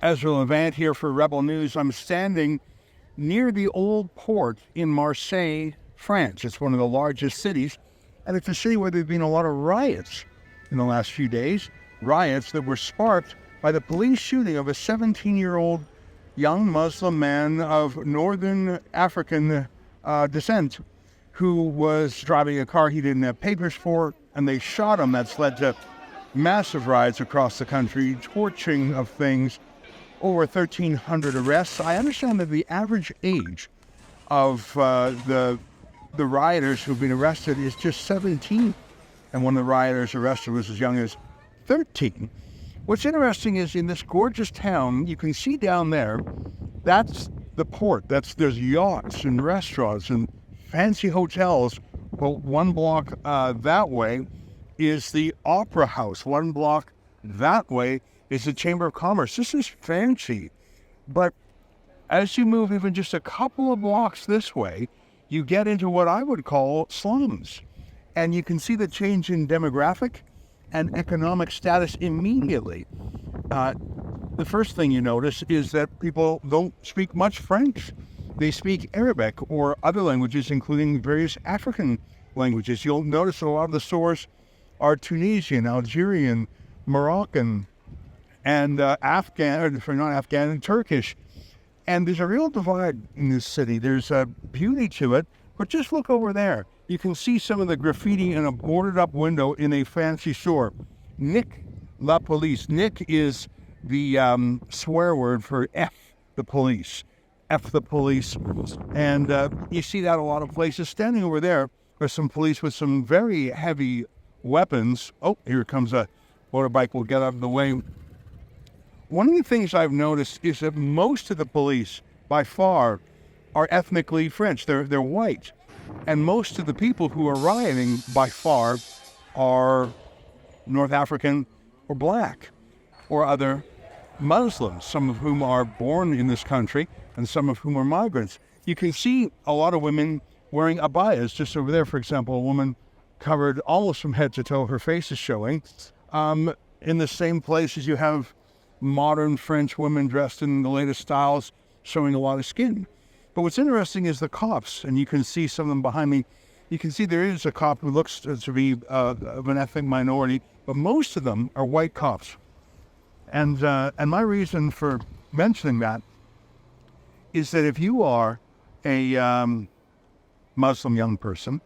Ezra Levant here for Rebel News. I'm standing near the old port in Marseille, France. It's one of the largest cities, and it's a city where there have been a lot of riots in the last few days. Riots that were sparked by the police shooting of a 17-year-old young Muslim man of northern African descent who was driving a car he didn't have papers for, and they shot him. That's led to massive riots across the country, torching of things, over 1,300 arrests. I understand that the average age of the rioters who've been arrested is just 17, and one of the rioters arrested was as young as 13. What's interesting is in this gorgeous town, you can see down there, that's the port. There's yachts and restaurants and fancy hotels. Well, one block that way is the Opera House. One block that way is the Chamber of Commerce. This is fancy. But as you move even just a couple of blocks this way, you get into what I would call slums. And you can see the change in demographic and economic status immediately. The first thing you notice is that people don't speak much French. They speak Arabic or other languages, including various African languages. You'll notice a lot of the stores are Tunisian, Algerian, Moroccan, and Turkish. And there's a real divide in this city. There's a beauty to it, but just look over there. You can see some of the graffiti in a boarded up window in a fancy store. Nick la police. Nick is the swear word for F the police. F the police. And you see that a lot of places. Standing over there are some police with some very heavy weapons. Oh, here comes a motorbike. We'll get out of the way. One of the things I've noticed is that most of the police, by far, are ethnically French. They're white. And most of the people who are rioting, by far, are North African or black or other Muslims, some of whom are born in this country and some of whom are migrants. You can see a lot of women wearing abayas. Just over there, for example, a woman covered almost from head to toe, her face is showing. In the same place as you have modern French women dressed in the latest styles, showing a lot of skin. But what's interesting is the cops, and you can see some of them behind me. You can see there is a cop who looks to be of an ethnic minority, but most of them are white cops. And my reason for mentioning that is that if you are a Muslim young person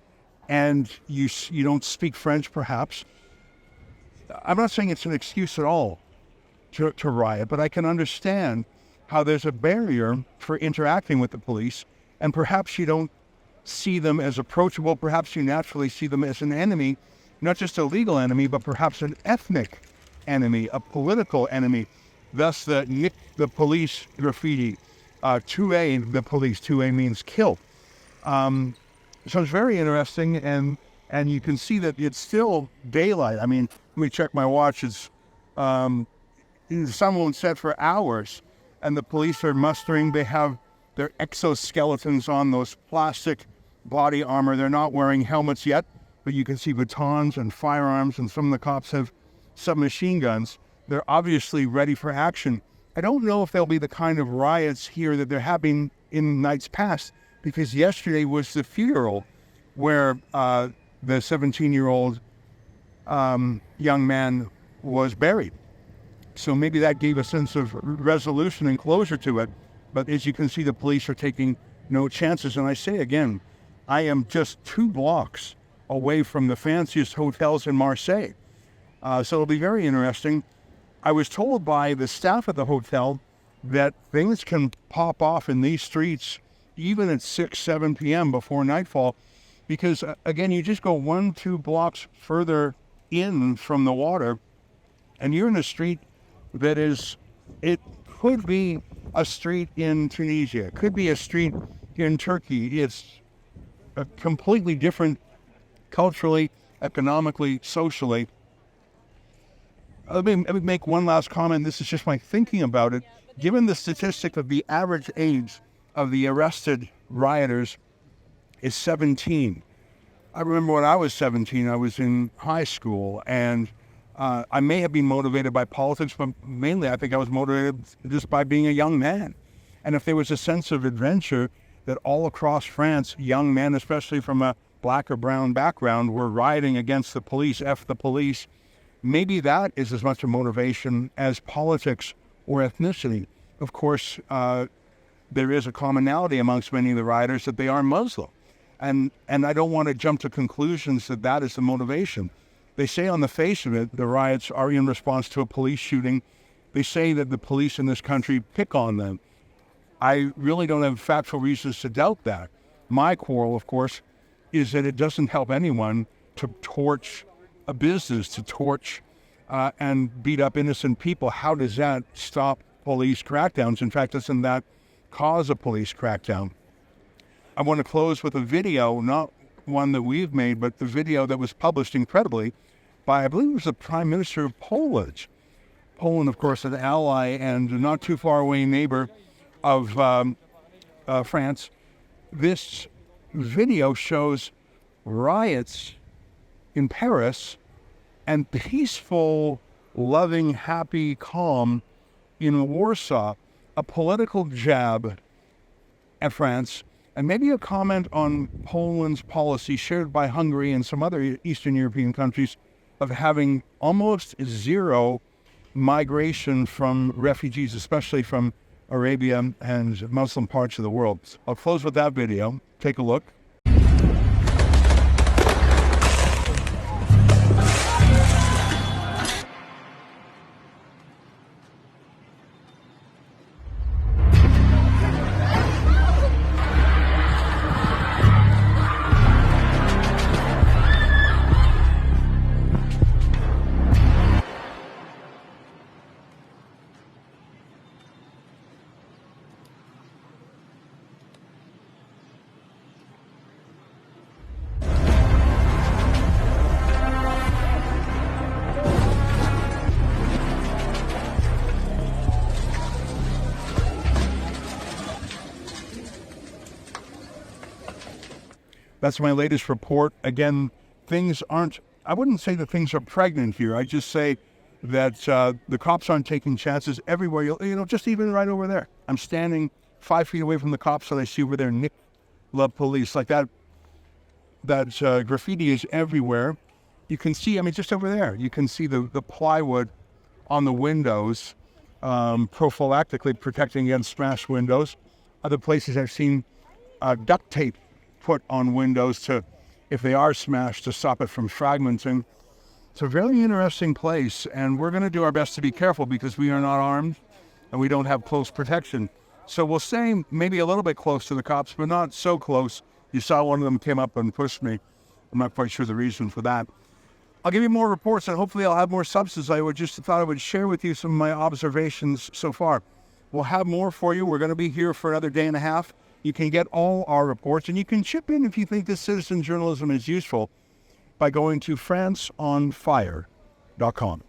and you don't speak French, perhaps, I'm not saying it's an excuse at all to riot, but I can understand how there's a barrier for interacting with the police, and perhaps you don't see them as approachable. Perhaps you naturally see them as an enemy, not just a legal enemy, but perhaps an ethnic enemy, a political enemy. Thus the Nick the police graffiti, 2A the police, 2A means kill. So it's very interesting, and you can see that it's still daylight. I mean, let me check my watch. It's the sun won't set for hours, and the police are mustering. They have their exoskeletons on, those plastic body armor. They're not wearing helmets yet, but you can see batons and firearms, and some of the cops have submachine guns. They're obviously ready for action. I don't know if there'll be the kind of riots here that there have been in nights past, because yesterday was the funeral where the 17-year-old young man was buried. So maybe that gave a sense of resolution and closure to it. But as you can see, the police are taking no chances. And I say again, I am just 2 blocks away from the fanciest hotels in Marseille. So it'll be very interesting. I was told by the staff at the hotel that things can pop off in these streets even at 6, 7 p.m. before nightfall, because again, you just go 1-2 blocks further in from the water and you're in a street that is, it could be a street in Tunisia, it could be a street in Turkey. It's a completely different culturally, economically, socially. Let me make one last comment. This is just my thinking about it. Given the statistic of the average age of the arrested rioters is 17. I remember when I was 17, I was in high school, and I may have been motivated by politics, but mainly I think I was motivated just by being a young man. And if there was a sense of adventure that all across France, young men, especially from a black or brown background, were rioting against the police, F the police, maybe that is as much a motivation as politics or ethnicity. Of course, there is a commonality amongst many of the rioters that they are Muslim. And I don't want to jump to conclusions that that is the motivation. They say on the face of it, the riots are in response to a police shooting. They say that the police in this country pick on them. I really don't have factual reasons to doubt that. My quarrel, of course, is that it doesn't help anyone to torch a business, to torch and beat up innocent people. How does that stop police crackdowns? In fact, doesn't that cause a police crackdown? I want to close with a video, not one that we've made, but the video that was published incredibly by, I believe it was the Prime Minister of Poland. Poland, of course, an ally and not too far away neighbor of France. This video shows riots in Paris and peaceful, loving, happy, calm in Warsaw, a political jab at France, and maybe a comment on Poland's policy shared by Hungary and some other Eastern European countries of having almost zero migration from refugees, especially from Arabia and Muslim parts of the world. I'll close with that video. Take a look. That's my latest report. Again, things aren't, I wouldn't say that things are pregnant here. I just say that the cops aren't taking chances everywhere. Just even right over there. I'm standing 5 feet away from the cops and I see over there, Nick Love Police. Like that graffiti is everywhere. You can see, just over there, you can see the plywood on the windows, prophylactically protecting against smashed windows. Other places I've seen duct tape put on windows to, if they are smashed, to stop it from fragmenting. It's a very interesting place, and we're going to do our best to be careful because we are not armed and we don't have close protection. So we'll stay maybe a little bit close to the cops, but not so close. You saw one of them came up and pushed me. I'm not quite sure the reason for that. I'll give you more reports, and hopefully I'll have more substance. I thought I would share with you some of my observations so far. We'll have more for you. We're going to be here for another day and a half. You can get all our reports, and you can chip in if you think this citizen journalism is useful by going to franceonfire.com.